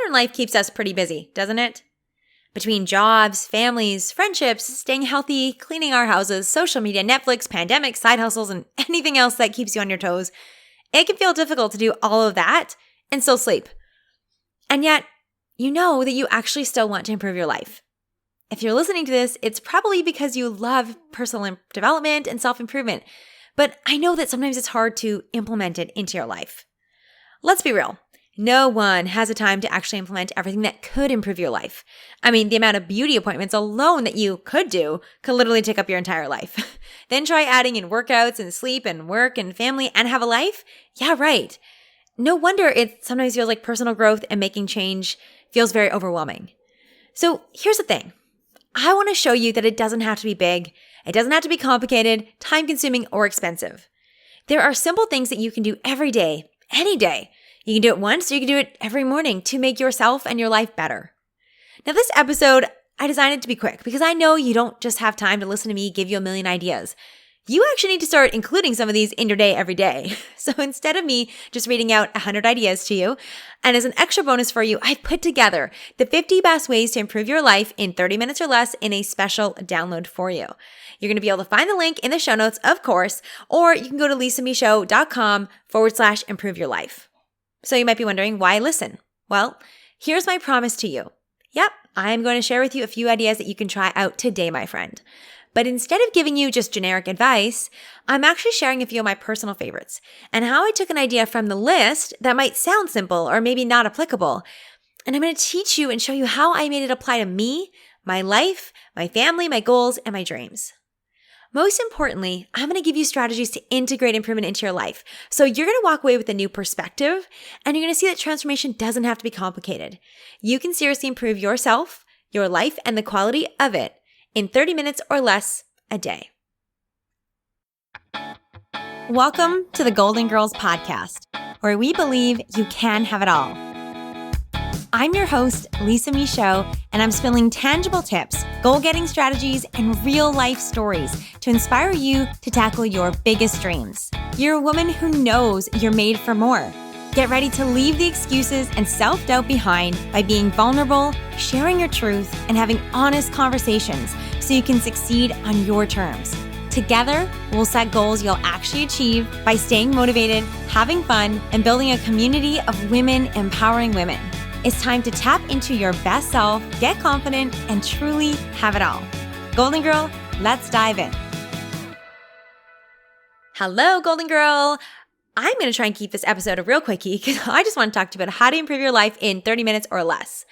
modern life keeps us pretty busy, doesn't it? Between jobs, families, friendships, staying healthy, cleaning our houses, social media, Netflix, pandemic, side hustles, and anything else that keeps you on your toes, it can feel difficult to do all of that and still sleep. And yet, you know that you actually still want to improve your life. If you're listening to this, it's probably because you love personal development and self-improvement. But I know that sometimes it's hard to implement it into your life. Let's be real. No one has the time to actually implement everything that could improve your life. I mean, the amount of beauty appointments alone that you could do could literally take up your entire life. Then try adding in workouts and sleep and work and family and have a life? Yeah, right. No wonder it sometimes feels like personal growth and making change feels very overwhelming. So here's the thing. I want to show you that it doesn't have to be big. It doesn't have to be complicated, time-consuming, or expensive. There are simple things that you can do every day, any day. You can do it once, or you can do it every morning to make yourself and your life better. Now, this episode, I designed it to be quick because I know you don't just have time to listen to me give you a million ideas. You actually need to start including some of these in your day every day. So instead of me just reading out 100 ideas to you, and as an extra bonus for you, I've put together the 50 best ways to improve your life in 30 minutes or less in a special download for you. You're going to be able to find the link in the show notes, of course, or you can go to lisamishow.com/improve your life. So you might be wondering, why listen? Well, here's my promise to you. Yep, I'm going to share with you a few ideas that you can try out today, my friend. But instead of giving you just generic advice, I'm actually sharing a few of my personal favorites and how I took an idea from the list that might sound simple or maybe not applicable. And I'm going to teach you and show you how I made it apply to me, my life, my family, my goals, and my dreams. Most importantly, I'm going to give you strategies to integrate improvement into your life. So you're going to walk away with a new perspective, and you're going to see that transformation doesn't have to be complicated. You can seriously improve yourself, your life, and the quality of it in 30 minutes or less a day. Welcome to the Goalden Girls Podcast, where we believe you can have it all. I'm your host, Lisa Michaud, and I'm spilling tangible tips, goal-getting strategies, and real-life stories to inspire you to tackle your biggest dreams. You're a woman who knows you're made for more. Get ready to leave the excuses and self-doubt behind by being vulnerable, sharing your truth, and having honest conversations so you can succeed on your terms. Together, we'll set goals you'll actually achieve by staying motivated, having fun, and building a community of women empowering women. It's time to tap into your best self, get confident, and truly have it all. Goalden Girl, let's dive in. Hello, Goalden Girl. I'm going to try and keep this episode a real quickie because I just want to talk to you about how to improve your life in 30 minutes or less.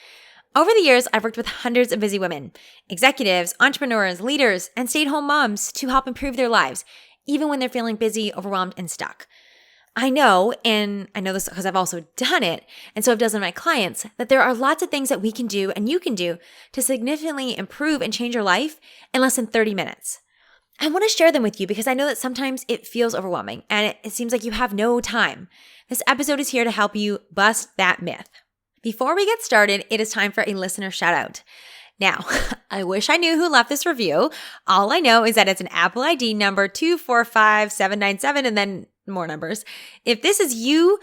Over the years, I've worked with hundreds of busy women, executives, entrepreneurs, leaders, and stay-at-home moms to help improve their lives, even when they're feeling busy, overwhelmed, and stuck. I know, and I know this because I've also done it, and so have dozens of my clients, that there are lots of things that we can do and you can do to significantly improve and change your life in less than 30 minutes. I want to share them with you because I know that sometimes it feels overwhelming and it seems like you have no time. This episode is here to help you bust that myth. Before we get started, it is time for a listener shout out. Now, I wish I knew who left this review. All I know is that it's an Apple ID number 245797 and then more numbers. If this is you,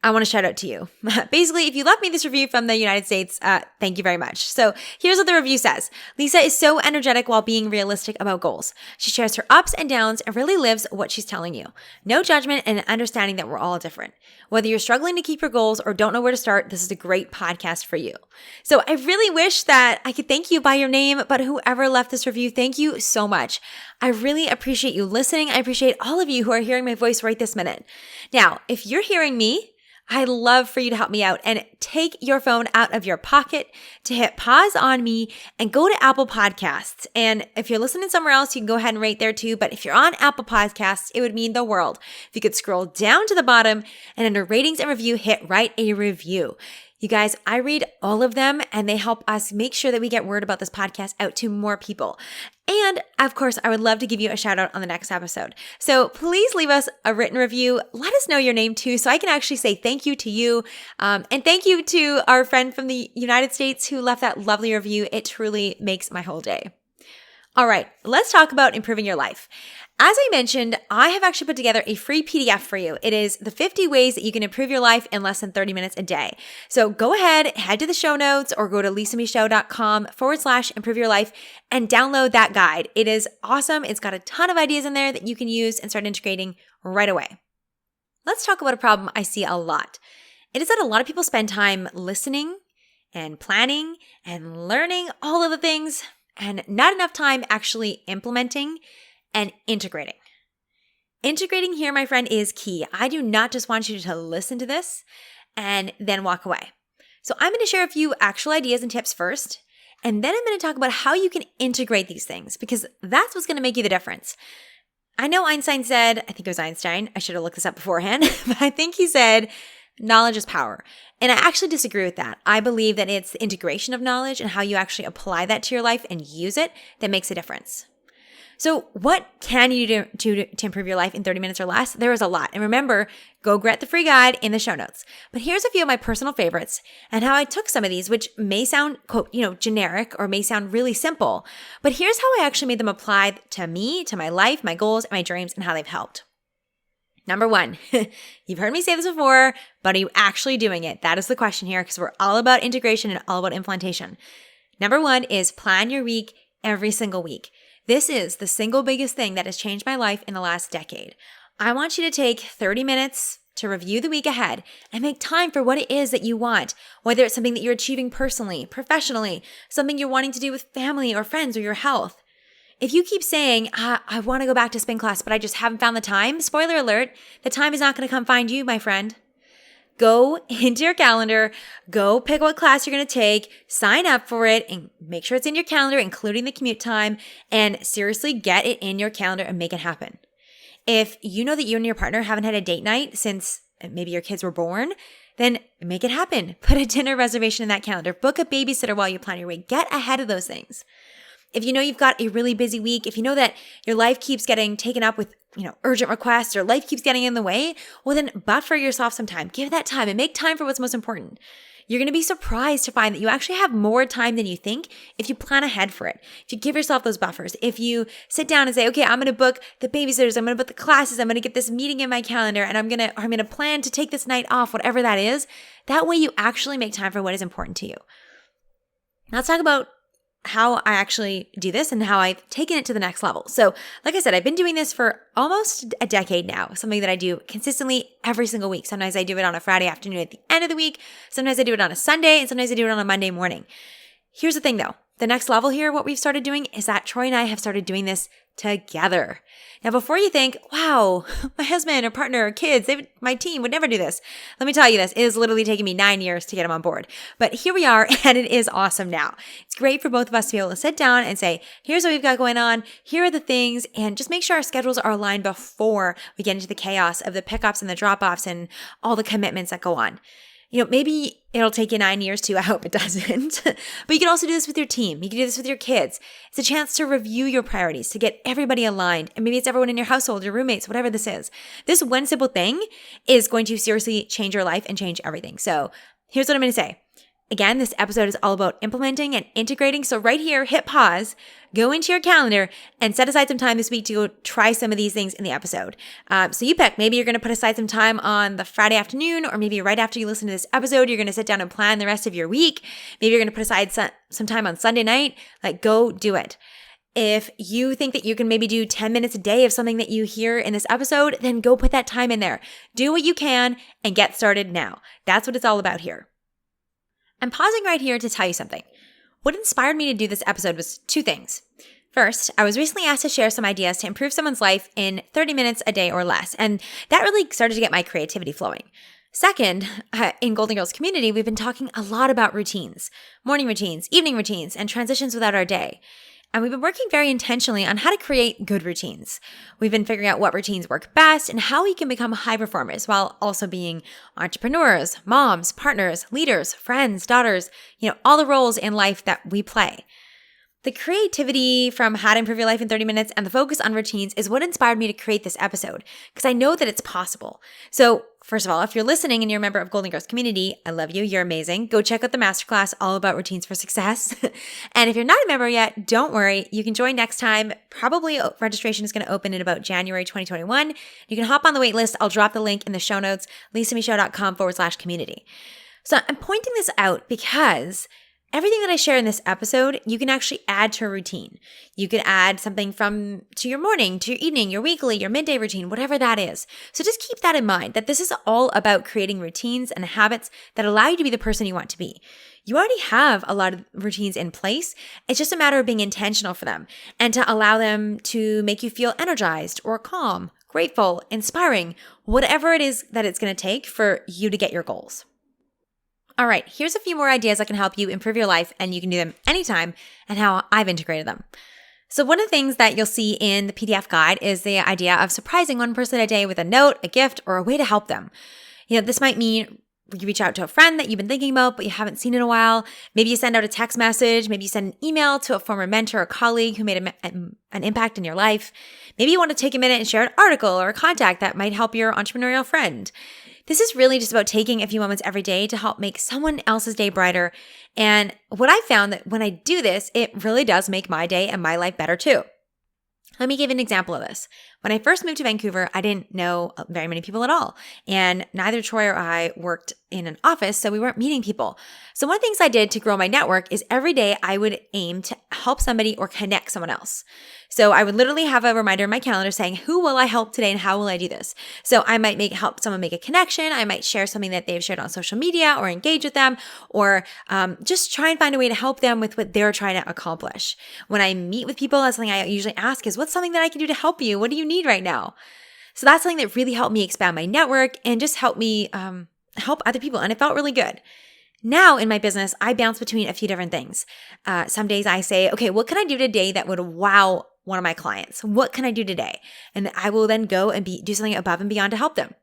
I want to shout out to you. Basically, if you left me this review from the United States, thank you very much. So here's what the review says. Lisa is so energetic while being realistic about goals. She shares her ups and downs and really lives what she's telling you. No judgment and an understanding that we're all different. Whether you're struggling to keep your goals or don't know where to start, this is a great podcast for you. So I really wish that I could thank you by your name, but whoever left this review, thank you so much. I really appreciate you listening. I appreciate all of you who are hearing my voice right this minute. Now, if you're hearing me, I'd love for you to help me out and take your phone out of your pocket to hit pause on me and go to Apple Podcasts. And if you're listening somewhere else, you can go ahead and rate there too. But if you're on Apple Podcasts, it would mean the world if you could scroll down to the bottom and under ratings and review, hit write a review. You guys, I read all of them and they help us make sure that we get word about this podcast out to more people. And of course, I would love to give you a shout out on the next episode. So please leave us a written review. Let us know your name too, so I can actually say thank you to you. And thank you to our friend from the United States who left that lovely review. It truly makes my whole day. All right, let's talk about improving your life. As I mentioned, I have actually put together a free PDF for you. It is the 50 ways that you can improve your life in less than 30 minutes a day. So go ahead, head to the show notes or go to lisamichelle.com/improve your life and download that guide. It is awesome. It's got a ton of ideas in there that you can use and start integrating right away. Let's talk about a problem I see a lot. It is that a lot of people spend time listening and planning and learning all of the things and not enough time actually implementing and integrating. Integrating here, my friend, is key. I do not just want you to listen to this and then walk away. So I'm going to share a few actual ideas and tips first, and then I'm going to talk about how you can integrate these things because that's what's going to make you the difference. I know Einstein said, I think it was Einstein, I should have looked this up beforehand, but I think he said, knowledge is power. And I actually disagree with that. I believe that it's the integration of knowledge and how you actually apply that to your life and use it that makes a difference. So what can you do to improve your life in 30 minutes or less? There is a lot. And remember, go get the free guide in the show notes. But here's a few of my personal favorites and how I took some of these, which may sound, quote, generic or may sound really simple. But here's how I actually made them apply to me, to my life, my goals, and my dreams, and how they've helped. Number one, you've heard me say this before, but are you actually doing it? That is the question here because we're all about integration and all about implementation. Number one is plan your week every single week. This is the single biggest thing that has changed my life in the last decade. I want you to take 30 minutes to review the week ahead and make time for what it is that you want, whether it's something that you're achieving personally, professionally, something you're wanting to do with family or friends or your health. If you keep saying, I want to go back to spin class, but I just haven't found the time, spoiler alert, the time is not going to come find you, my friend. Go into your calendar, go pick what class you're going to take, sign up for it, and make sure it's in your calendar, including the commute time, and seriously get it in your calendar and make it happen. If you know that you and your partner haven't had a date night since maybe your kids were born, then make it happen. Put a dinner reservation in that calendar. Book a babysitter while you plan your week. Get ahead of those things. If you know you've got a really busy week, if you know that your life keeps getting taken up with urgent requests or life keeps getting in the way, well then buffer yourself some time. Give that time and make time for what's most important. You're going to be surprised to find that you actually have more time than you think if you plan ahead for it. If you give yourself those buffers, if you sit down and say, okay, I'm going to book the babysitters, I'm going to book the classes, I'm going to get this meeting in my calendar, and I'm going to plan to take this night off, whatever that is. That way you actually make time for what is important to you. Now let's talk about how I actually do this and how I've taken it to the next level. So like I said, I've been doing this for almost a decade now, something that I do consistently every single week. Sometimes I do it on a Friday afternoon at the end of the week. Sometimes I do it on a Sunday, and sometimes I do it on a Monday morning. Here's the thing though. The next level here, what we've started doing is that Troy and I have started doing this together. Now, before you think, wow, my husband or partner or kids, my team would never do this. Let me tell you this, it has literally taken me 9 years to get them on board. But here we are, and it is awesome now. It's great for both of us to be able to sit down and say, here's what we've got going on, here are the things, and just make sure our schedules are aligned before we get into the chaos of the pickups and the drop-offs and all the commitments that go on. Maybe it'll take you 9 years too. I hope it doesn't. But you can also do this with your team. You can do this with your kids. It's a chance to review your priorities, to get everybody aligned. And maybe it's everyone in your household, your roommates, whatever this is. This one simple thing is going to seriously change your life and change everything. So here's what I'm going to say. Again, this episode is all about implementing and integrating. So right here, hit pause, go into your calendar, and set aside some time this week to go try some of these things in the episode. So you pick. Maybe you're going to put aside some time on the Friday afternoon, or maybe right after you listen to this episode, you're going to sit down and plan the rest of your week. Maybe you're going to put aside some time on Sunday night. Go do it. If you think that you can maybe do 10 minutes a day of something that you hear in this episode, then go put that time in there. Do what you can and get started now. That's what it's all about here. I'm pausing right here to tell you something. What inspired me to do this episode was two things. First, I was recently asked to share some ideas to improve someone's life in 30 minutes a day or less, and that really started to get my creativity flowing. Second, in Goalden Girls community, we've been talking a lot about routines, morning routines, evening routines, and transitions without our day. And we've been working very intentionally on how to create good routines. We've been figuring out what routines work best and how we can become high performers while also being entrepreneurs, moms, partners, leaders, friends, daughters, all the roles in life that we play. The creativity from how to improve your life in 30 minutes and the focus on routines is what inspired me to create this episode because I know that it's possible. So first of all, if you're listening and you're a member of Goalden Girls community, I love you. You're amazing. Go check out the masterclass all about routines for success. And if you're not a member yet, don't worry. You can join next time. Probably registration is going to open in about January 2021. You can hop on the wait list. I'll drop the link in the show notes, lisamichaud.com/community. So I'm pointing this out because everything that I share in this episode, you can actually add to a routine. You could add something to your morning, to your evening, your weekly, your midday routine, whatever that is. So just keep that in mind, that this is all about creating routines and habits that allow you to be the person you want to be. You already have a lot of routines in place. It's just a matter of being intentional for them and to allow them to make you feel energized or calm, grateful, inspiring, whatever it is that it's going to take for you to get your goals. All right, here's a few more ideas that can help you improve your life, and you can do them anytime, and how I've integrated them. So one of the things that you'll see in the PDF guide is the idea of surprising one person a day with a note, a gift, or a way to help them. This might mean you reach out to a friend that you've been thinking about, but you haven't seen in a while. Maybe you send out a text message. Maybe you send an email to a former mentor or colleague who made an impact in your life. Maybe you want to take a minute and share an article or a contact that might help your entrepreneurial friend. This is really just about taking a few moments every day to help make someone else's day brighter. And what I found that when I do this, it really does make my day and my life better too. Let me give an example of this. When I first moved to Vancouver, I didn't know very many people at all. And neither Troy or I worked in an office, so we weren't meeting people. So one of the things I did to grow my network is every day I would aim to help somebody or connect someone else. So I would literally have a reminder in my calendar saying, who will I help today and how will I do this? So I might help someone make a connection. I might share something that they've shared on social media or engage with them, or just try and find a way to help them with what they're trying to accomplish. When I meet with people, that's something I usually ask is, what's something that I can do to help you? What do you need right now? So that's something that really helped me expand my network and just help me help other people. And it felt really good. Now in my business, I bounce between a few different things. Some days I say, okay, what can I do today that would wow one of my clients? What can I do today? And I will then go and do something above and beyond to help them.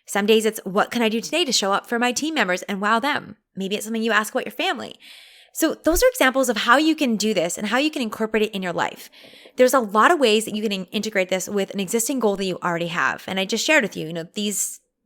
Some days it's, what can I do today to show up for my team members and wow them? Maybe it's something you ask about your family. So those are examples of how you can do this and how you can incorporate it in your life. There's a lot of ways that you can integrate this with an existing goal that you already have. And I just shared with you,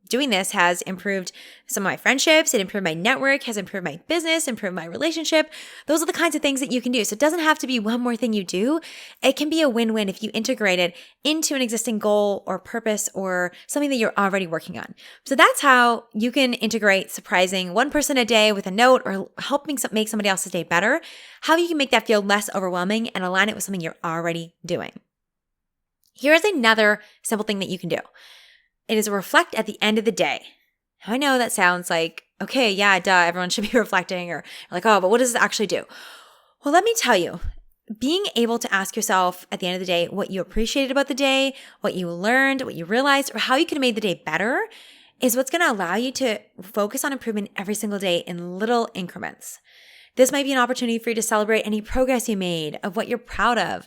doing this has improved some of my friendships. It improved my network, has improved my business, improved my relationship. Those are the kinds of things that you can do. So it doesn't have to be one more thing you do. It can be a win-win if you integrate it into an existing goal or purpose or something that you're already working on. So that's how you can integrate surprising one person a day with a note or helping make somebody else's day better, how you can make that feel less overwhelming and align it with something you're already doing. Here's another simple thing that you can do. It is reflect at the end of the day. I know that sounds like, okay, yeah, duh, everyone should be reflecting, or like, oh, but what does it actually do? Well, let me tell you, being able to ask yourself at the end of the day what you appreciated about the day, what you learned, what you realized, or how you could have made the day better is what's going to allow you to focus on improvement every single day in little increments. This might be an opportunity for you to celebrate any progress you made, of what you're proud of.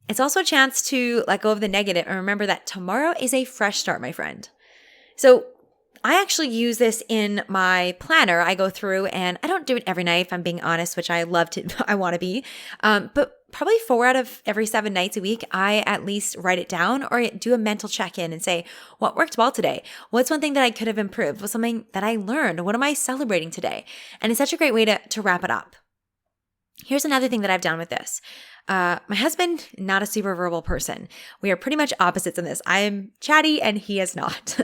It's also a chance to let go of the negative and remember that tomorrow is a fresh start, my friend. So I actually use this in my planner. I go through and I don't do it every night, if I'm being honest, which I want to be. But probably 4 out of every 7 nights a week, I at least write it down or do a mental check-in and say, what worked well today? What's one thing that I could have improved? What's something that I learned? What am I celebrating today? And it's such a great way to wrap it up. Here's another thing that I've done with this. My husband, not a super verbal person. We are pretty much opposites in this. I'm chatty and he is not.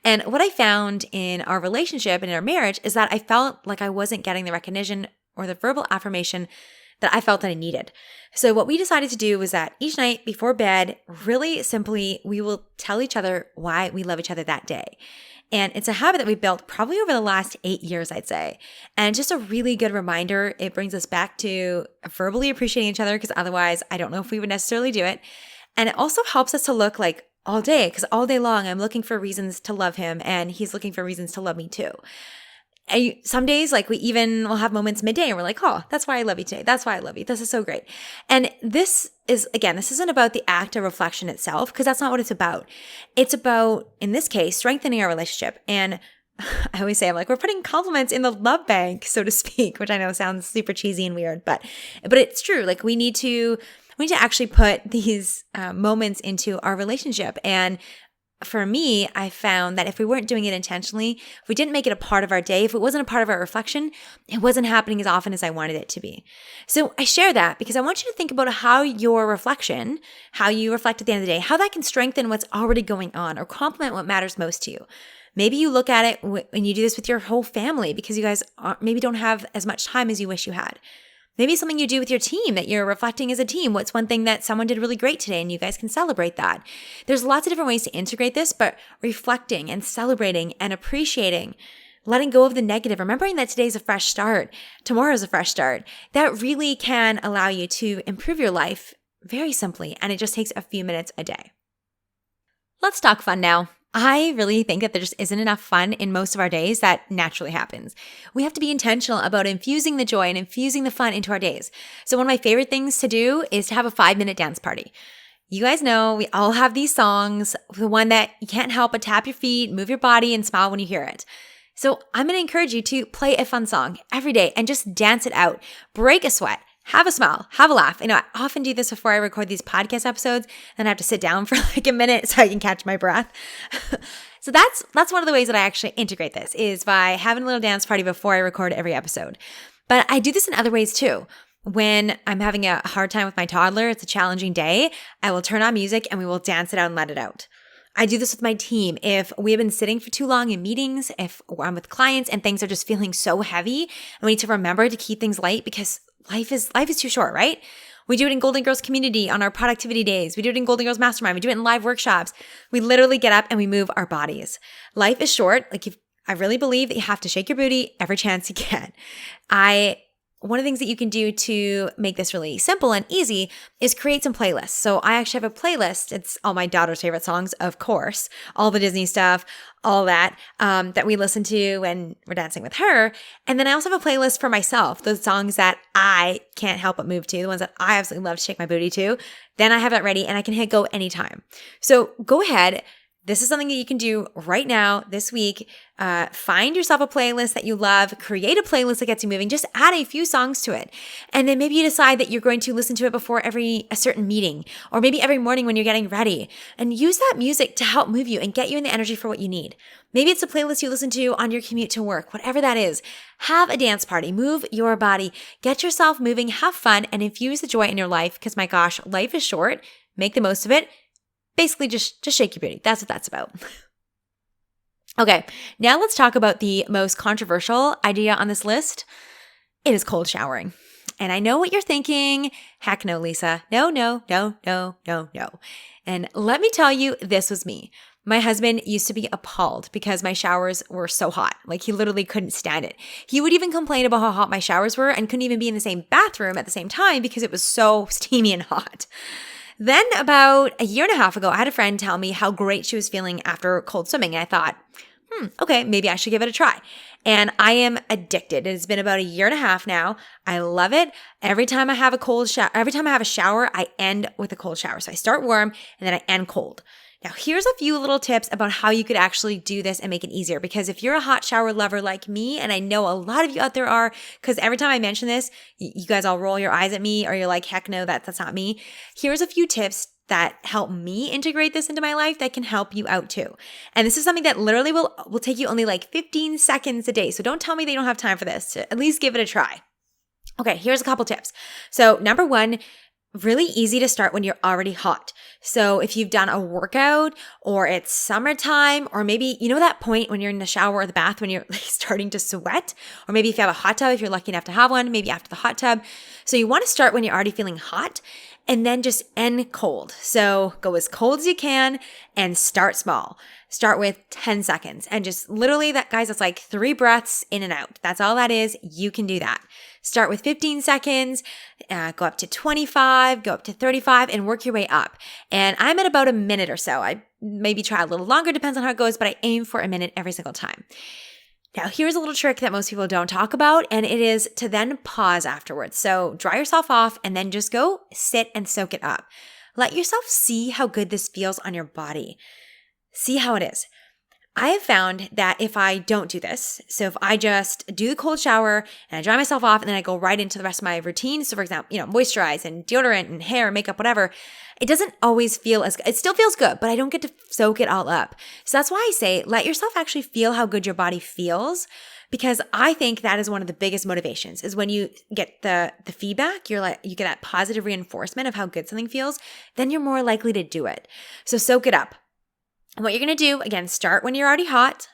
And what I found in our relationship and in our marriage is that I felt like I wasn't getting the recognition or the verbal affirmation that I felt that I needed. So what we decided to do was that each night before bed, really simply, we will tell each other why we love each other that day. And it's a habit that we built probably over the last 8 years, I'd say. And just a really good reminder. It brings us back to verbally appreciating each other, because otherwise I don't know if we would necessarily do it. And it also helps us to look like all day, because all day long I'm looking for reasons to love him and he's looking for reasons to love me too. And some days, like, we even will have moments midday and we're like, oh, that's why I love you today. That's why I love you. This is so great. And this isn't about the act of reflection itself, because that's not what it's about. It's about, in this case, strengthening our relationship and I always say, I'm like, we're putting compliments in the love bank, so to speak, which I know sounds super cheesy and weird, but it's true. Like we need to actually put these moments into our relationship. And for me, I found that if we weren't doing it intentionally, if we didn't make it a part of our day, if it wasn't a part of our reflection, it wasn't happening as often as I wanted it to be. So I share that because I want you to think about how your reflection, how you reflect at the end of the day, how that can strengthen what's already going on or complement what matters most to you. Maybe you look at it and you do this with your whole family because you guys maybe don't have as much time as you wish you had. Maybe it's something you do with your team that you're reflecting as a team. What's one thing that someone did really great today and you guys can celebrate that? There's lots of different ways to integrate this, but reflecting and celebrating and appreciating, letting go of the negative, remembering that today's a fresh start, tomorrow's a fresh start, that really can allow you to improve your life very simply. And it just takes a few minutes a day. Let's talk fun now. I really think that there just isn't enough fun in most of our days that naturally happens. We have to be intentional about infusing the joy and infusing the fun into our days. So one of my favorite things to do is to have a 5-minute dance party. You guys know we all have these songs, the one that you can't help but tap your feet, move your body, and smile when you hear it. So I'm going to encourage you to play a fun song every day and just dance it out. Break a sweat. Have a smile, have a laugh. I often do this before I record these podcast episodes, and I have to sit down for like a minute so I can catch my breath. So that's one of the ways that I actually integrate this is by having a little dance party before I record every episode. But I do this in other ways too. When I'm having a hard time with my toddler, it's a challenging day, I will turn on music and we will dance it out and let it out. I do this with my team. If we have been sitting for too long in meetings, if I'm with clients and things are just feeling so heavy, and we need to remember to keep things light because life is too short, right? We do it in Goalden Girls community on our productivity days. We do it in Goalden Girls Mastermind. We do it in live workshops. We literally get up and we move our bodies. Life is short. I really believe that you have to shake your booty every chance you get. One of the things that you can do to make this really simple and easy is create some playlists. So I actually have a playlist. It's all my daughter's favorite songs, of course, all the Disney stuff, all that we listen to when we're dancing with her. And then I also have a playlist for myself, those songs that I can't help but move to, the ones that I absolutely love to shake my booty to. Then I have that ready and I can hit go anytime. So go ahead. This is something that you can do right now, this week. Find yourself a playlist that you love. Create a playlist that gets you moving. Just add a few songs to it. And then maybe you decide that you're going to listen to it before a certain meeting, or maybe every morning when you're getting ready. And use that music to help move you and get you in the energy for what you need. Maybe it's a playlist you listen to on your commute to work, whatever that is. Have a dance party. Move your body. Get yourself moving. Have fun and infuse the joy in your life because, my gosh, life is short. Make the most of it. Basically, just shake your booty. That's what that's about. Okay, now let's talk about the most controversial idea on this list. It is cold showering. And I know what you're thinking. Heck no, Lisa. No. And let me tell you, this was me. My husband used to be appalled because my showers were so hot. Like he literally couldn't stand it. He would even complain about how hot my showers were and couldn't even be in the same bathroom at the same time because it was so steamy and hot. Then about a year and a half ago, I had a friend tell me how great she was feeling after cold swimming. And I thought, okay, maybe I should give it a try. And I am addicted. It's been about a year and a half now. I love it. Every time I have a shower, I end with a cold shower. So I start warm and then I end cold. Now, here's a few little tips about how you could actually do this and make it easier. Because if you're a hot shower lover like me, and I know a lot of you out there are, because every time I mention this, you guys all roll your eyes at me or you're like, heck no, that's not me. Here's a few tips that help me integrate this into my life that can help you out too. And this is something that literally will take you only like 15 seconds a day. So don't tell me that you don't have time for this. At least give it a try. Okay, here's a couple tips. So number one, really easy to start when you're already hot. So if you've done a workout or it's summertime, or maybe, you know, that point when you're in the shower or the bath when you're like starting to sweat, or maybe if you have a hot tub, if you're lucky enough to have one, maybe after the hot tub. So you want to start when you're already feeling hot and then just end cold. So go as cold as you can and start small. Start with 10 seconds and just literally that's like 3 breaths in and out. That's all that is. You can do that. Start with 15 seconds, go up to 25, go up to 35 and work your way up. And I'm at about a minute or so. I maybe try a little longer, depends on how it goes, but I aim for a minute every single time. Now, here's a little trick that most people don't talk about, and it is to then pause afterwards. So dry yourself off and then just go sit and soak it up. Let yourself see how good this feels on your body. See how it is. I have found that if I don't do this, so if I just do the cold shower and I dry myself off and then I go right into the rest of my routine, so for example, moisturize and deodorant and hair, makeup, whatever, it doesn't always feel as good. It still feels good, but I don't get to soak it all up. So that's why I say let yourself actually feel how good your body feels, because I think that is one of the biggest motivations is when you get the feedback, you get that positive reinforcement of how good something feels, then you're more likely to do it. So soak it up. And what you're going to do, again, start when you're already hot,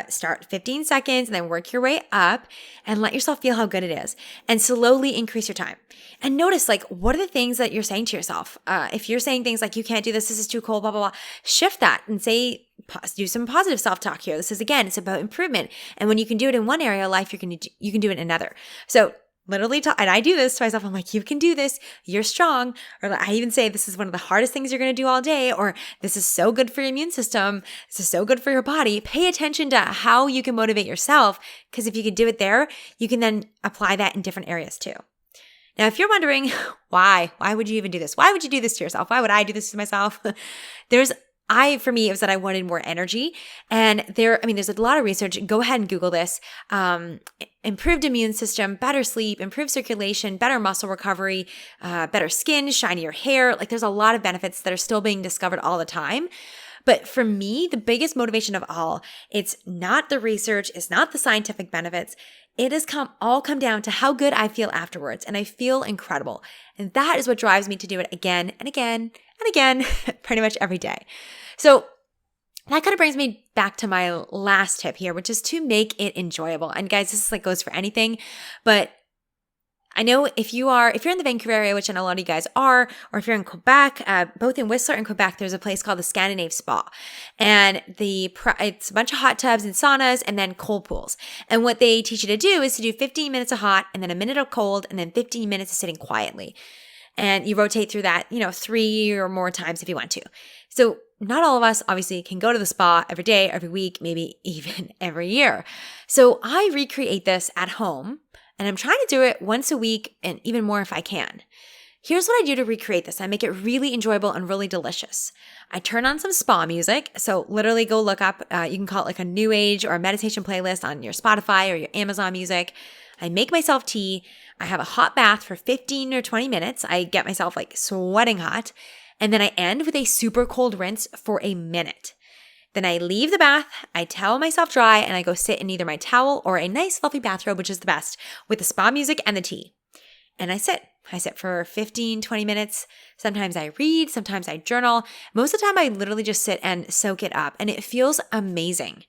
start 15 seconds and then work your way up and let yourself feel how good it is and slowly increase your time. And notice what are the things that you're saying to yourself? If you're saying things like, you can't do this is too cold, blah, blah, blah, shift that and do some positive self-talk here. This is, again, it's about improvement. And when you can do it in one area of life, you can do it in another. So literally, and I do this to myself. I'm like, you can do this. You're strong. Or I even say, this is one of the hardest things you're going to do all day. Or this is so good for your immune system. This is so good for your body. Pay attention to how you can motivate yourself. Because if you can do it there, you can then apply that in different areas too. Now, if you're wondering why would you even do this? Why would you do this to yourself? Why would I do this to myself? For me, it was that I wanted more energy. And there's a lot of research. Go ahead and Google this. Improved immune system, better sleep, improved circulation, better muscle recovery, better skin, shinier hair. There's a lot of benefits that are still being discovered all the time. But for me, the biggest motivation of all, it's not the research, it's not the scientific benefits. It has all come down to how good I feel afterwards. And I feel incredible. And that is what drives me to do it again and again and again, pretty much every day. So that kind of brings me back to my last tip here, which is to make it enjoyable. And guys, this goes for anything, but I know if you're in the Vancouver area, which I know a lot of you guys are, or if you're in Quebec, both in Whistler and Quebec, there's a place called the Scandinave Spa. And it's a bunch of hot tubs and saunas and then cold pools. And what they teach you to do is to do 15 minutes of hot and then a minute of cold and then 15 minutes of sitting quietly. And you rotate through that, 3 or more times if you want to. So not all of us obviously can go to the spa every day, every week, maybe even every year. So I recreate this at home. And I'm trying to do it once a week and even more if I can. Here's what I do to recreate this. I make it really enjoyable and really delicious. I turn on some spa music. So literally go look up, you can call it a new age or a meditation playlist on your Spotify or your Amazon Music. I make myself tea. I have a hot bath for 15 or 20 minutes. I get myself sweating hot. And then I end with a super cold rinse for a minute. Then I leave the bath, I towel myself dry, and I go sit in either my towel or a nice fluffy bathrobe, which is the best, with the spa music and the tea. And I sit. I sit for 15, 20 minutes. Sometimes I read, sometimes I journal. Most of the time, I literally just sit and soak it up, and it feels amazing.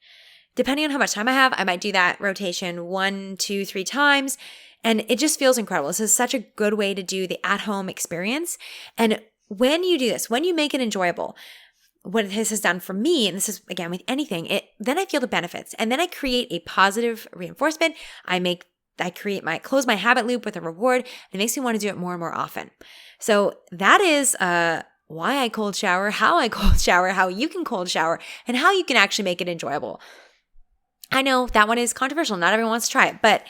Depending on how much time I have, I might do that rotation 1, 2, 3 times, and it just feels incredible. This is such a good way to do the at-home experience. And when you do this, when you make it enjoyable, what this has done for me, and this is again with anything, then I feel the benefits, and then I create a positive reinforcement. I close my habit loop with a reward, and it makes me want to do it more and more often. So that is why I cold shower, how I cold shower, how you can cold shower, and how you can actually make it enjoyable. I know that one is controversial. Not everyone wants to try it, but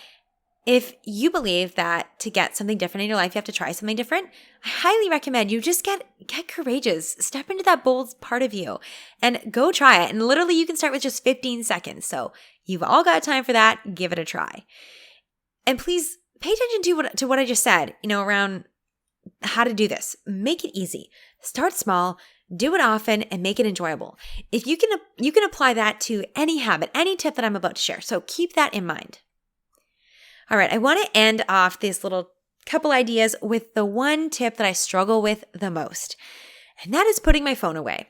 if you believe that to get something different in your life, you have to try something different, I highly recommend you just get courageous. Step into that bold part of you and go try it. And literally you can start with just 15 seconds. So you've all got time for that. Give it a try. And please pay attention to what I just said, around how to do this. Make it easy. Start small. Do it often and make it enjoyable. If you can apply that to any habit, any tip that I'm about to share. So keep that in mind. All right, I want to end off this little couple ideas with the one tip that I struggle with the most, and that is putting my phone away.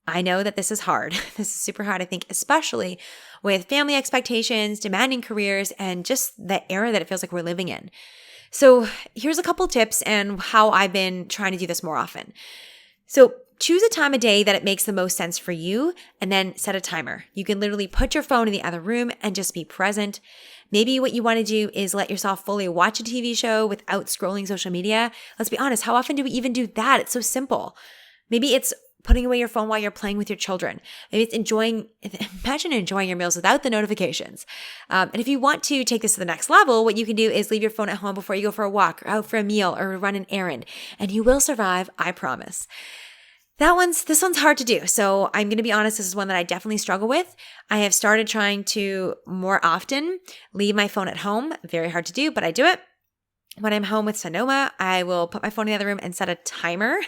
I know that this is hard. This is super hard, I think, especially with family expectations, demanding careers, and just the era that it feels like we're living in. So here's a couple tips and how I've been trying to do this more often. So choose a time of day that it makes the most sense for you, and then set a timer. You can literally put your phone in the other room and just be present. Maybe what you want to do is let yourself fully watch a TV show without scrolling social media. Let's be honest, how often do we even do that? It's so simple. Maybe it's putting away your phone while you're playing with your children. Maybe it's imagine enjoying your meals without the notifications. And if you want to take this to the next level, what you can do is leave your phone at home before you go for a walk or out for a meal or run an errand, and you will survive, I promise. This one's hard to do. So I'm going to be honest, this is one that I definitely struggle with. I have started trying to more often leave my phone at home. Very hard to do, but I do it. When I'm home with Sonoma, I will put my phone in the other room and set a timer.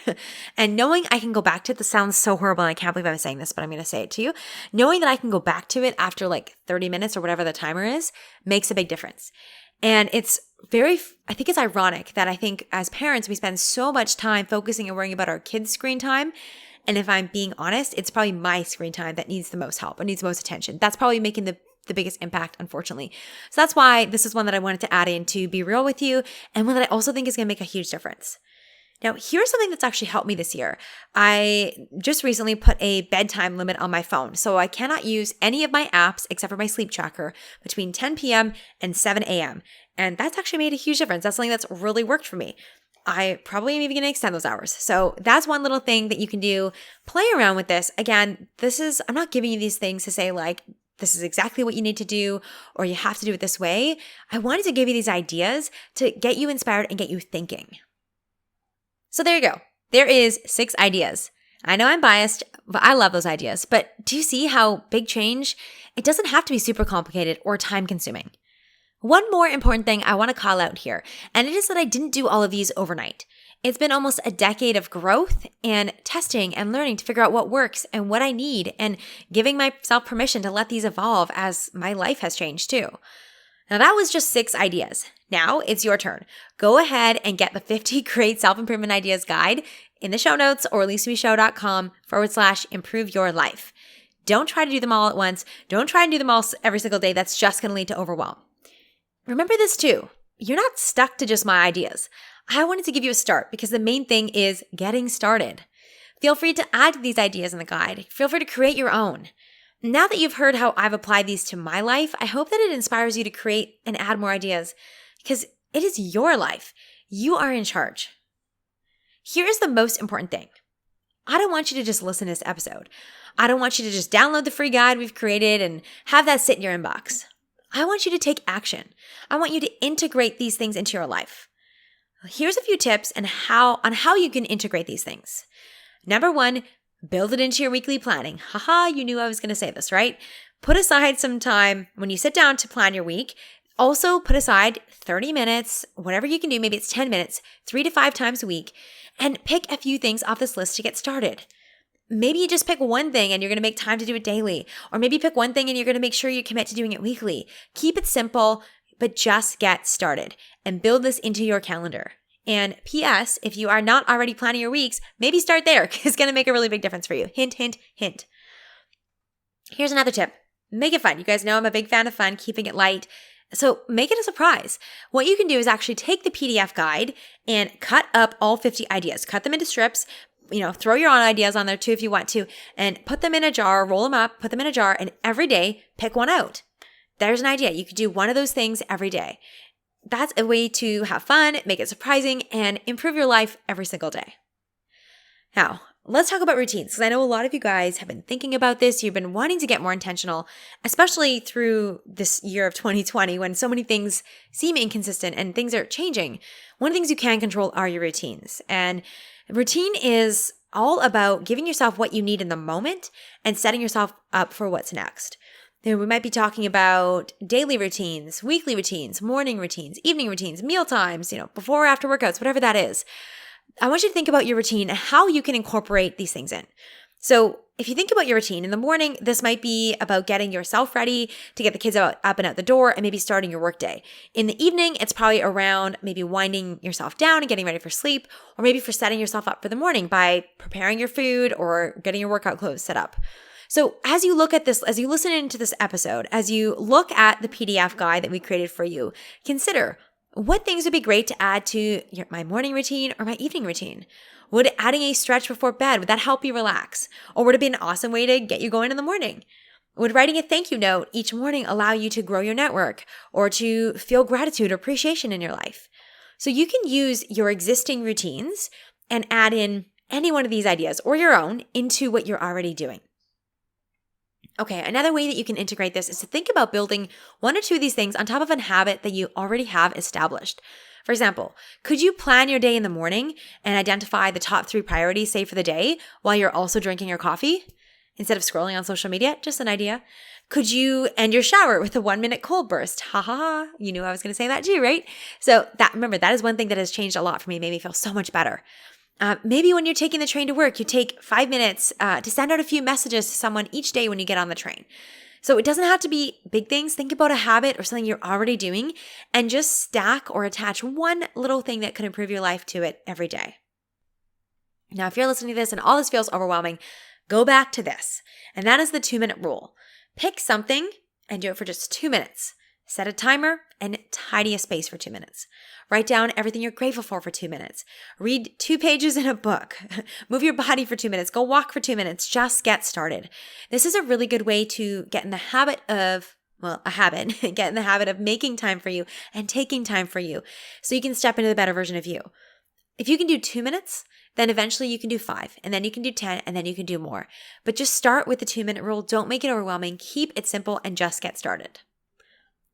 And knowing I can go back to it, this sounds so horrible, and I can't believe I'm saying this, but I'm going to say it to you. Knowing that I can go back to it after like 30 minutes or whatever the timer is makes a big difference. And I think it's ironic that I think as parents, we spend so much time focusing and worrying about our kids' screen time. And if I'm being honest, it's probably my screen time that needs the most help and needs the most attention. That's probably making the biggest impact, unfortunately. So that's why this is one that I wanted to add in to be real with you, and one that I also think is going to make a huge difference. Now, here's something that's actually helped me this year. I just recently put a bedtime limit on my phone, so I cannot use any of my apps except for my sleep tracker between 10 p.m. and 7 a.m. And that's actually made a huge difference. That's something that's really worked for me. I probably am even going to extend those hours. So that's one little thing that you can do. Play around with this. Again, I'm not giving you these things to say like, this is exactly what you need to do, or you have to do it this way. I wanted to give you these ideas to get you inspired and get you thinking. So there you go. There is 6 ideas. I know I'm biased, but I love those ideas. But do you see how big change? It doesn't have to be super complicated or time consuming. One more important thing I want to call out here, and it is that I didn't do all of these overnight. It's been almost a decade of growth and testing and learning to figure out what works and what I need, and giving myself permission to let these evolve as my life has changed too. Now that was just 6 ideas. Now it's your turn. Go ahead and get the 50 Great Self-Improvement Ideas guide in the show notes or lisabeshow.com/improve your life. Don't try to do them all at once. Don't try and do them all every single day. That's just going to lead to overwhelm. Remember this too. You're not stuck to just my ideas. I wanted to give you a start because the main thing is getting started. Feel free to add to these ideas in the guide. Feel free to create your own. Now that you've heard how I've applied these to my life, I hope that it inspires you to create and add more ideas because it is your life. You are in charge. Here is the most important thing. I don't want you to just listen to this episode. I don't want you to just download the free guide we've created and have that sit in your inbox. I want you to take action. I want you to integrate these things into your life. Here's a few tips on how you can integrate these things. Number 1, build it into your weekly planning. Haha, you knew I was going to say this, right? Put aside some time when you sit down to plan your week. Also put aside 30 minutes, whatever you can do, maybe it's 10 minutes, 3 to 5 times a week, and pick a few things off this list to get started. Maybe you just pick one thing and you're going to make time to do it daily. Or maybe pick one thing and you're going to make sure you commit to doing it weekly. Keep it simple, but just get started and build this into your calendar. And P.S., if you are not already planning your weeks, maybe start there because it's going to make a really big difference for you. Hint, hint, hint. Here's another tip. Make it fun. You guys know I'm a big fan of fun, keeping it light. So make it a surprise. What you can do is actually take the PDF guide and cut up all 50 ideas. Cut them into strips. Throw your own ideas on there too if you want to, and put them in a jar, roll them up, put them in a jar, and every day pick one out. There's an idea. You could do one of those things every day. That's a way to have fun, make it surprising, and improve your life every single day. Now, let's talk about routines, because I know a lot of you guys have been thinking about this. You've been wanting to get more intentional, especially through this year of 2020 when so many things seem inconsistent and things are changing. One of the things you can control are your routines. And routine is all about giving yourself what you need in the moment and setting yourself up for what's next. Then we might be talking about daily routines, weekly routines, morning routines, evening routines, meal times, before or after workouts, whatever that is. I want you to think about your routine and how you can incorporate these things in. So if you think about your routine in the morning, this might be about getting yourself ready to get the kids up and out the door and maybe starting your workday. In the evening, it's probably around maybe winding yourself down and getting ready for sleep, or maybe for setting yourself up for the morning by preparing your food or getting your workout clothes set up. So as you look at this, as you listen into this episode, as you look at the PDF guide that we created for you, consider what things would be great to add to my morning routine or my evening routine. Would adding a stretch before bed, would that help you relax? Or would it be an awesome way to get you going in the morning? Would writing a thank you note each morning allow you to grow your network or to feel gratitude or appreciation in your life? So you can use your existing routines and add in any one of these ideas or your own into what you're already doing. Okay, another way that you can integrate this is to think about building one or two of these things on top of a habit that you already have established. For example, could you plan your day in the morning and identify the top 3 priorities, say, for the day while you're also drinking your coffee instead of scrolling on social media? Just an idea. Could you end your shower with a 1-minute cold burst? Ha ha ha. You knew I was going to say that too, right? So remember, that is one thing that has changed a lot for me, made me feel so much better. Maybe when you're taking the train to work, you take 5 minutes to send out a few messages to someone each day when you get on the train. So it doesn't have to be big things. Think about a habit or something you're already doing and just stack or attach one little thing that could improve your life to it every day. Now, if you're listening to this and all this feels overwhelming, go back to this. And that is the 2-minute rule. Pick something and do it for just 2 minutes. Set a timer and tidy a space for 2 minutes. Write down everything you're grateful for 2 minutes. Read 2 pages in a book. Move your body for 2 minutes. Go walk for 2 minutes. Just get started. This is a really good way to get in the habit of, get in the habit of making time for you and taking time for you so you can step into the better version of you. If you can do 2 minutes, then eventually you can do 5, and then you can do 10, and then you can do more. But just start with the 2-minute rule. Don't make it overwhelming. Keep it simple and just get started.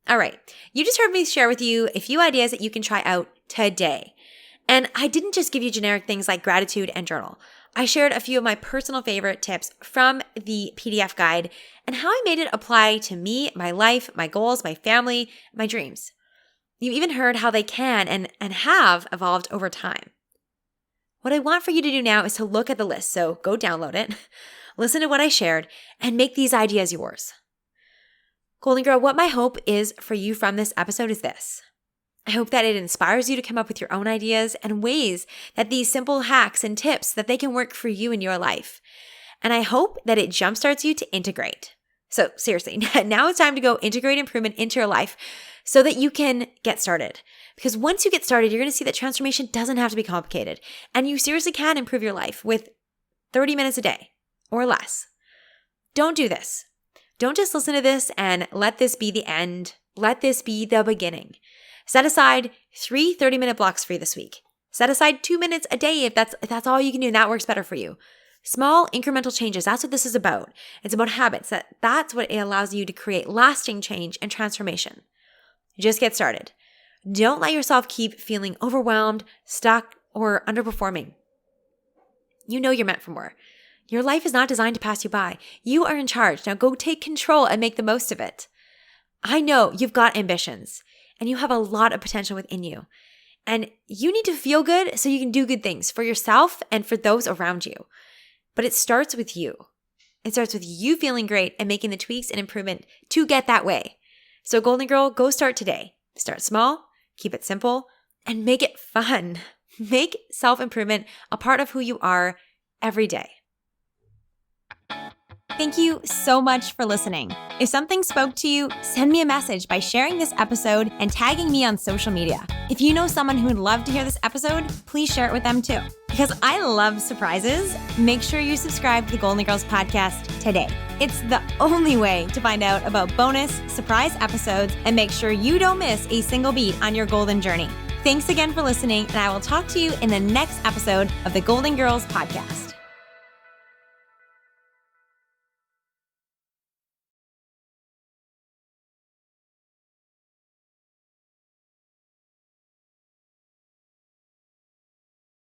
All right, you just heard me share with you a few ideas that you can try out today. And I didn't just give you generic things like gratitude and journal. I shared a few of my personal favorite tips from the PDF guide and how I made it apply to me, my life, my goals, my family, my dreams. You even heard how they can and have evolved over time. What I want for you to do now is to look at the list. So go download it, listen to what I shared, and make these ideas yours. Goalden Girl, what my hope is for you from this episode is this. I hope that it inspires you to come up with your own ideas and ways that these simple hacks and tips that they can work for you in your life. And I hope that it jumpstarts you to integrate. So seriously, now it's time to go integrate improvement into your life so that you can get started. Because once you get started, you're going to see that transformation doesn't have to be complicated. And you seriously can improve your life with 30 minutes a day or less. Don't do this. Don't just listen to this and let this be the end. Let this be the beginning. Set aside 3 30-minute blocks for you this week. Set aside 2 minutes a day if that's all you can do and that works better for you. Small incremental changes, that's what this is about. It's about habits. That's what it allows you to create lasting change and transformation. Just get started. Don't let yourself keep feeling overwhelmed, stuck, or underperforming. You know you're meant for more. Your life is not designed to pass you by. You are in charge. Now go take control and make the most of it. I know you've got ambitions and you have a lot of potential within you. And you need to feel good so you can do good things for yourself and for those around you. But it starts with you. It starts with you feeling great and making the tweaks and improvement to get that way. So Goalden Girl, go start today. Start small, keep it simple, and make it fun. Make self-improvement a part of who you are every day. Thank you so much for listening. If something spoke to you, send me a message by sharing this episode and tagging me on social media. If you know someone who would love to hear this episode, please share it with them too. Because I love surprises, make sure you subscribe to the Goalden Girls Podcast today. It's the only way to find out about bonus surprise episodes and make sure you don't miss a single beat on your golden journey. Thanks again for listening, and I will talk to you in the next episode of the Goalden Girls Podcast.